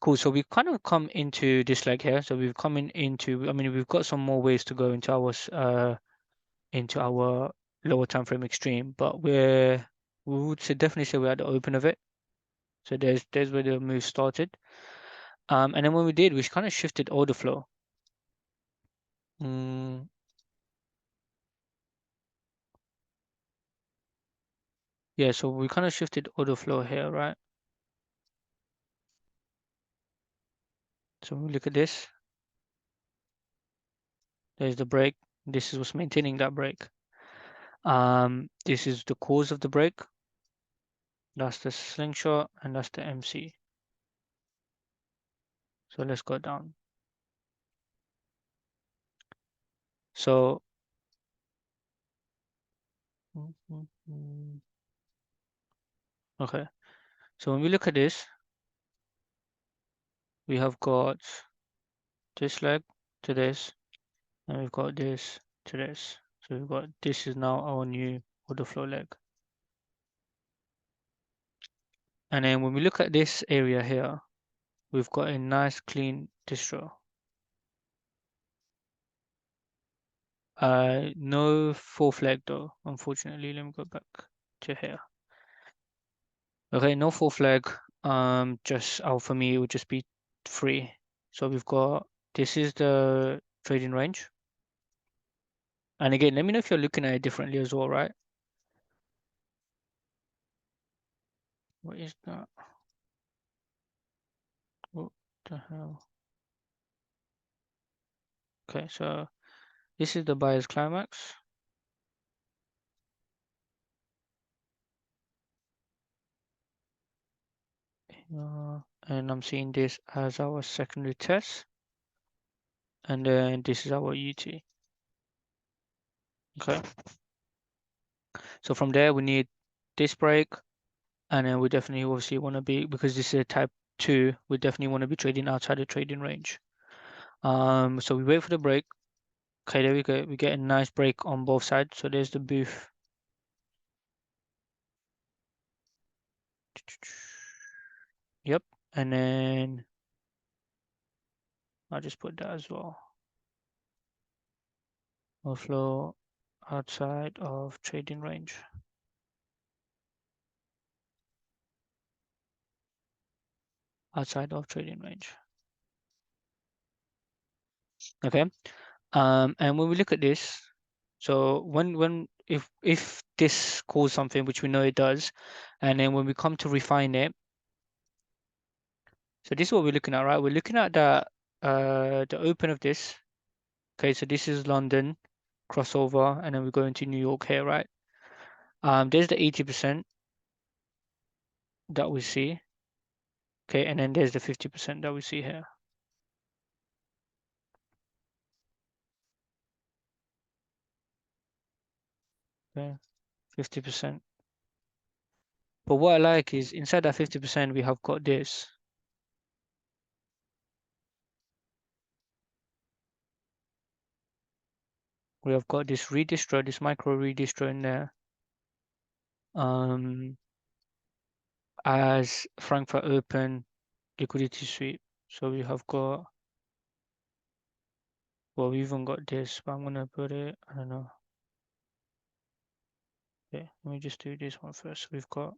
Cool. So we've kind of come into this leg here. So we've come into. I mean, we've got some more ways to go into our lower time frame extreme, but we would say definitely say we're at the open of it. So there's where the move started. And then when we did, we kind of shifted order flow. Mm, yeah, so we kind of shifted order flow here, right? So we look at this. There's the break. This is what's maintaining that break. This is the cause of the break. That's the slingshot, and that's the MC. So let's go down. So okay. So when we look at this, we have got this leg to this, and we've got this to this. So we've got, this is now our new order flow leg. And then when we look at this area here, we've got a nice clean distro. No fourth leg though, unfortunately. Let me go back to here. Okay, no fourth leg. Just out for me, it would just be 3. So we've got, this is the trading range. And again, let me know if you're looking at it differently as well, right? What is that? What the hell? Okay, so this is the buyer's climax. And I'm seeing this as our secondary test. And then this is our UT. Okay. So from there, we need this break. And then we definitely obviously want to be, because this is a type 2, we definitely want to be trading outside the trading range. So we wait for the break. Okay, there we go. We get a nice break on both sides. So there's the booth. Yep. And then I'll just put that as well. Flow outside of trading range. Outside of trading range. Okay. And when we look at this, so if this calls something, which we know it does, and then when we come to refine it, so this is what we're looking at, right? We're looking at the open of this. Okay, so this is London crossover, and then we go into New York here, right? There's the 80% that we see. Okay, and then there's the 50% that we see here. Okay, 50%. But what I like is inside that 50%, we have got this. We have got this redistro, this micro redistro in there. As Frankfurt Open liquidity sweep. So we have got, well, we even got this, but I'm gonna put it, I don't know. Okay, let me just do this one first. We've got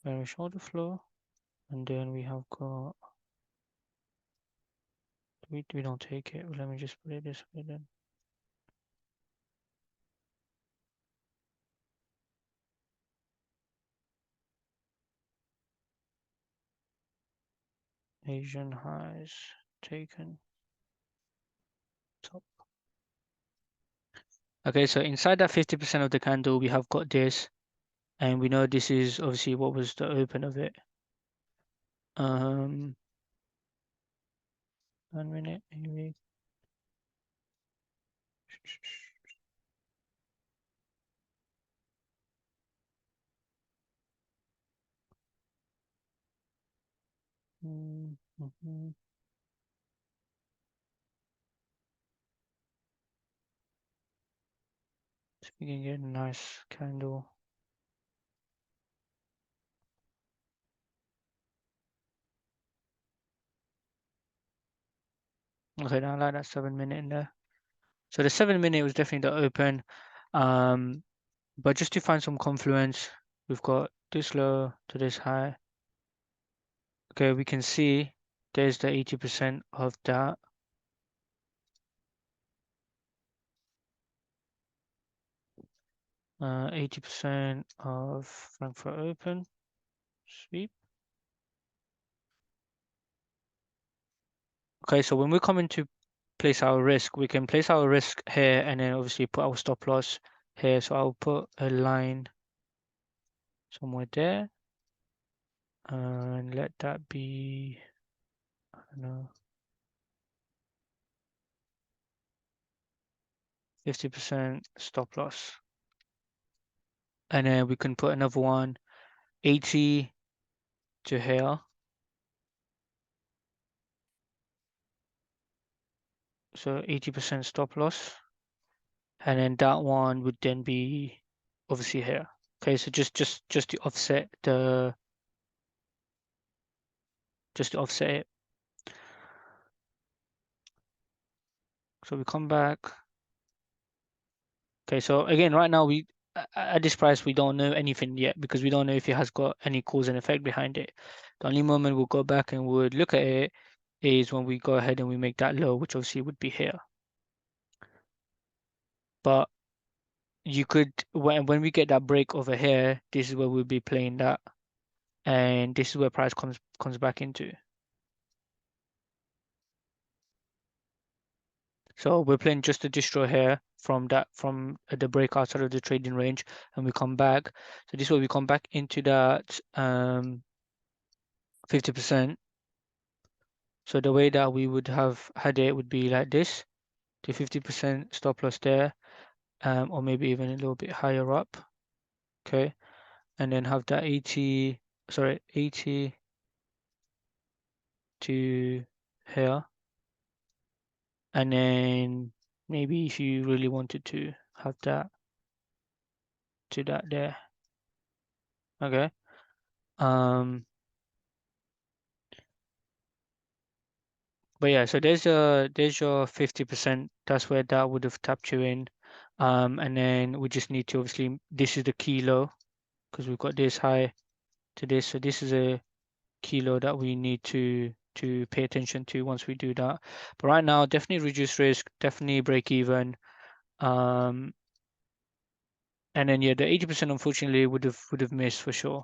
bearish order flow, and then we have got, we don't take it. Let me just put it this way then. Asian highs taken top. Okay, so inside that 50% of the candle, we have got this, and we know this is obviously what was the open of it. 1 minute, maybe. So we can get a nice candle. Okay, now I like that 7 minute in there. So the 7 minute was definitely the open. But just to find some confluence, we've got this low to this high. Okay, we can see there's the 80% of that. 80% of Frankfurt Open sweep. Okay, so when we come into place our risk, we can place our risk here and then obviously put our stop loss here. So I'll put a line somewhere there and let that be, I don't know, 50% stop loss. And then we can put another one, 80 to here. So 80% stop loss. And then that one would then be obviously here. Okay, so just to offset just to offset it. So we come back. Okay, so again, right now at this price we don't know anything yet because we don't know if it has got any cause and effect behind it. The only moment we'll go back and would look at it is when we go ahead and we make that low, which obviously would be here. But you could when we get that break over here, this is where we'll be playing that, and this is where price comes back into. So we're playing just a distro here from the break outside of the trading range, and we come back. So this is where we come back into that 50%. So the way that we would have had it would be like this, to 50% stop loss there, or maybe even a little bit higher up. Okay, and then have that 80 to here, and then maybe if you really wanted to have that to that there. Okay. But yeah, so there's your 50%. That's where that would have tapped you in. And then we just need to obviously this is the key low because we've got this high to this. So this is a key low that we need to pay attention to once we do that. But right now, definitely reduce risk, definitely break even. Um, and then yeah, the 80% unfortunately would have missed for sure.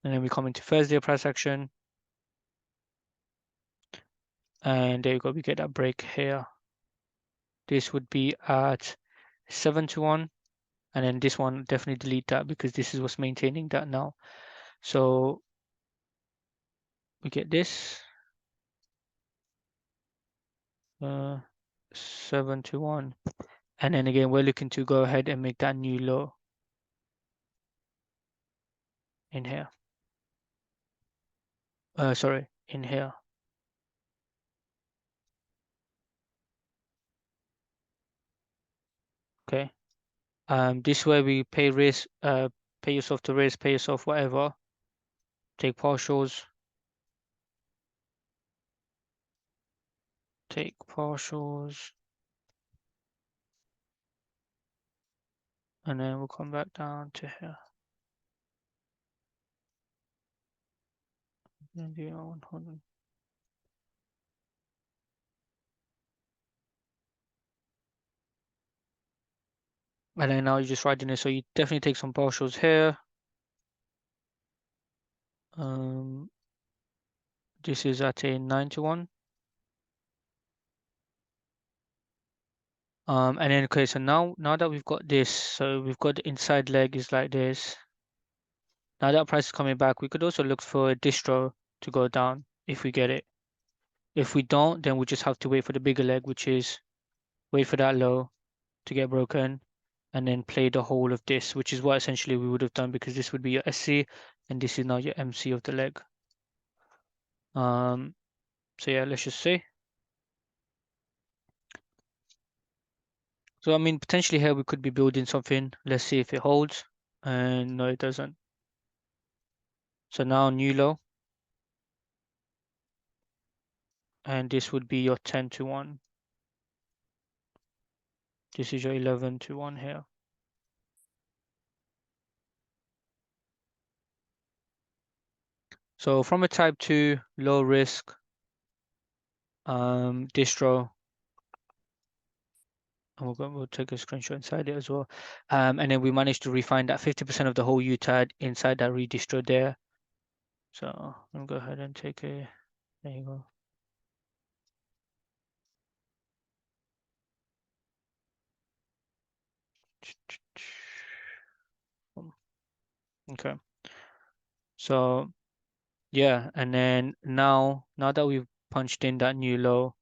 And then we come into Thursday price action, and there you go, we get that break here. This would be at 7 to 1, and then this one definitely delete that because this is what's maintaining that now. So we get this 7 to 1, and then again we're looking to go ahead and make that new low in here. Sorry, in here. Okay. This way we pay risk, pay yourself to risk, pay yourself whatever. Take partials. Take partials. And then we'll come back down to here. And do 100. And then now you're just writing it. So you definitely take some partials here. This is at a 9 to 1. And then okay, so now that we've got this, so we've got the inside leg is like this. Now that price is coming back, we could also look for a distro to go down if we get it. If we don't, then we just have to wait for the bigger leg, which is wait for that low to get broken, and then play the whole of this, which is what essentially we would have done because this would be your SC, and this is now your MC of the leg. So yeah, let's just see. So I mean, potentially here we could be building something. Let's see if it holds, and no, it doesn't. So now new low, and this would be your 10 to 1. This is your 11 to 1 here. So from a type 2 low risk distro, and we'll take a screenshot inside it as well. And then we managed to refine that 50% of the whole UTAD inside that redistro there. So I'm gonna go ahead and take a, there you go. Okay. So yeah, and then now that we've punched in that new low,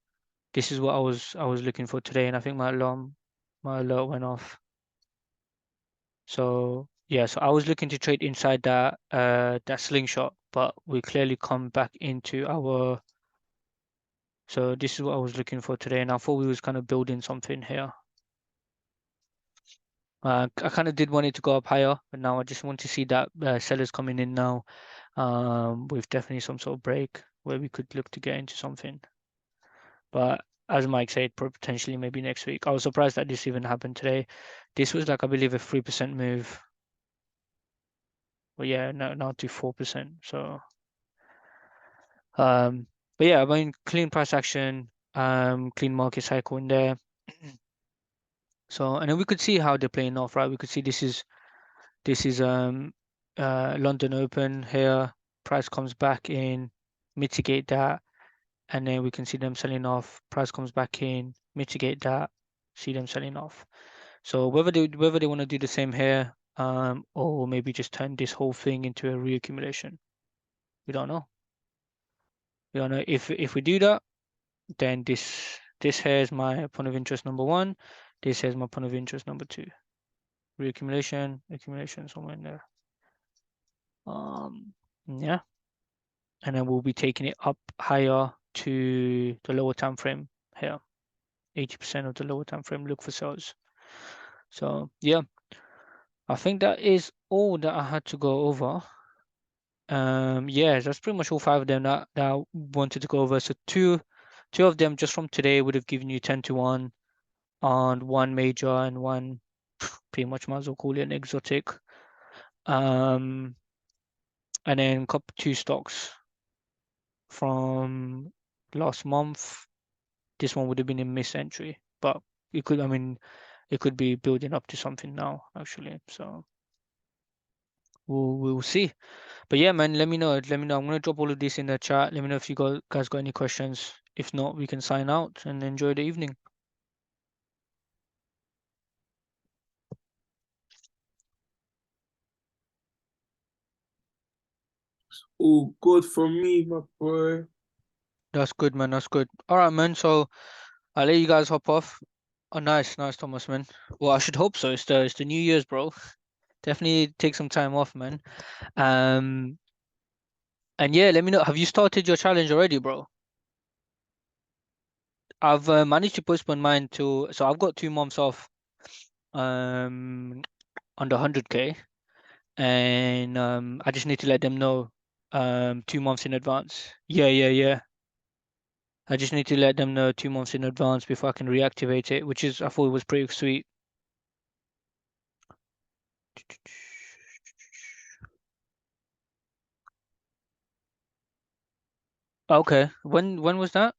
this is what I was looking for today, and I think my alert went off. So yeah, so I was looking to trade inside that that slingshot, but we clearly come back into our So this is what I was looking for today, and I thought we was kind of building something here. I kind of did want it to go up higher, but now I just want to see that sellers coming in now with definitely some sort of break where we could look to get into something. But as Mike said, potentially maybe next week. I was surprised that this even happened today. This was like, I believe, a 3% move. But yeah, no, now to 4%. So, but yeah, I mean, clean price action, clean market cycle in there. So, and then we could see how they're playing off, right? We could see this is London Open here. Price comes back in, mitigate that, and then we can see them selling off. Price comes back in, mitigate that, see them selling off. So whether they want to do the same here, or maybe just turn this whole thing into a reaccumulation, we don't know. We don't know if we do that, then this here is my point of interest number one. This here is my point of interest number two. Reaccumulation, accumulation somewhere in there. Yeah, and then we'll be taking it up higher to the lower time frame here. 80% of the lower time frame look for sales. So yeah, I think that is all that I had to go over. Yeah, that's pretty much all five of them that I wanted to go over. So two of them just from today would have given you 10 to 1 on one major and one pretty much might as well call it an exotic. Um, and then two stocks from last month. This one would have been a miss entry, but it could, I mean, it could be building up to something now, actually. So we'll see. But yeah, man, let me know. Let me know. I'm gonna drop all of this in the chat. Let me know if you guys got any questions. If not, we can sign out and enjoy the evening. Oh, good for me, my boy. That's good, man. That's good. All right, man. So I'll let you guys hop off. Oh, nice, nice, Thomas, man. Well, I should hope so. It's the New Year's, bro. Definitely take some time off, man. Um, and yeah, let me know. Have you started your challenge already, bro? I've managed to postpone mine so I've got 2 months off, um, under 100K, and I just need to let them know, 2 months in advance. Yeah, yeah, yeah. I just need to let them know 2 months in advance before I can reactivate it, which is I thought it was pretty sweet. Okay, when was that?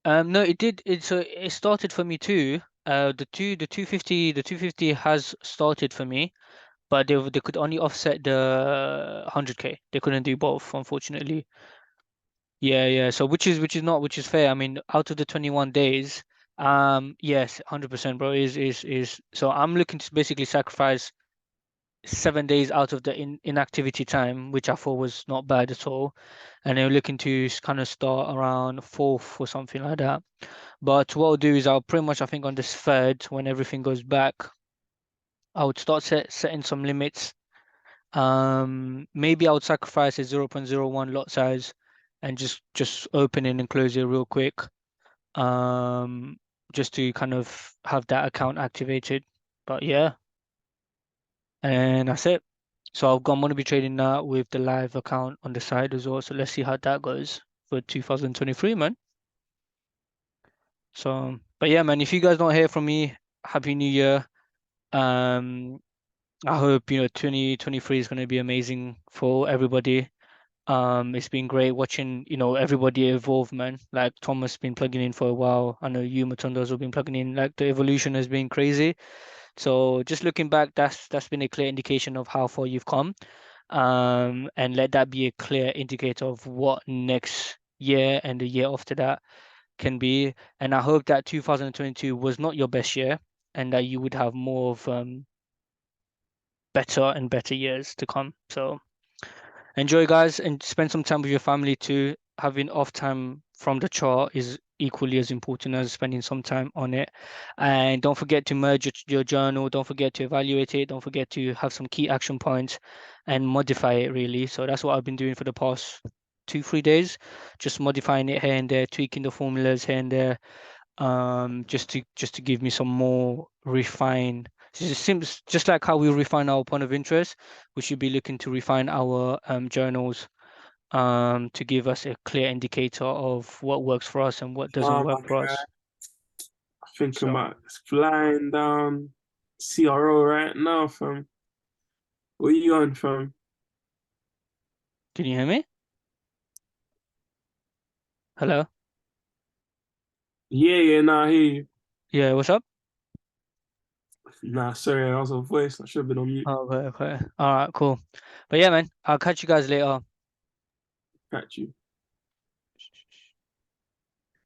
No, it did. It started for me too. The 250 has started for me, but they could only offset the 100K. They couldn't do both, unfortunately. Yeah, yeah. So which is fair. I mean, out of the 21 days, yes, 100%, bro. Is so I'm looking to basically sacrifice 7 days out of the inactivity time, which I thought was not bad at all, and then looking to kind of start around fourth or something like that. But what I'll do is I'll pretty much, I think, on this third, when everything goes back, I would start setting some limits. Maybe I would sacrifice a 0.01 lot size and just open it and close it real quick. Um, just to kind of have that account activated. But yeah, and that's it. So I'm going to be trading that with the live account on the side as well. So let's see how that goes for 2023, man. So, but yeah, man, if you guys don't hear from me, Happy New Year. Um, I hope 2023 is going to be amazing for everybody. It's been great watching everybody evolve, man. Like Thomas been plugging in for a while. I know you, Matundo's have been plugging in. Like the evolution has been crazy. So just looking back, that's been a clear indication of how far you've come. And let that be a clear indicator of what next year and the year after that can be. And I hope that 2022 was not your best year, and that you would have more of better and better years to come. So enjoy, guys, and spend some time with your family too. Having off time from the chart is equally as important as spending some time on it. And don't forget to merge your journal. Don't forget to evaluate it. Don't forget to have some key action points and modify it really. So that's what I've been doing for the past 2-3 days, just modifying it here and there, tweaking the formulas here and there, just to give me some more refine. So it seems just like how we refine our point of interest, we should be looking to refine our journals to give us a clear indicator of what works for us and what doesn't Oh work my for God. us. Thinking So about flying down CRO right now, fam. Where you on, fam? can you hear me? Hello? Yeah, nah, I hear you. Yeah, what's up? Nah, sorry, I was on voice. I should have been on mute. Oh, okay, okay. All right, cool. But yeah, man, I'll catch you guys later. Catch you.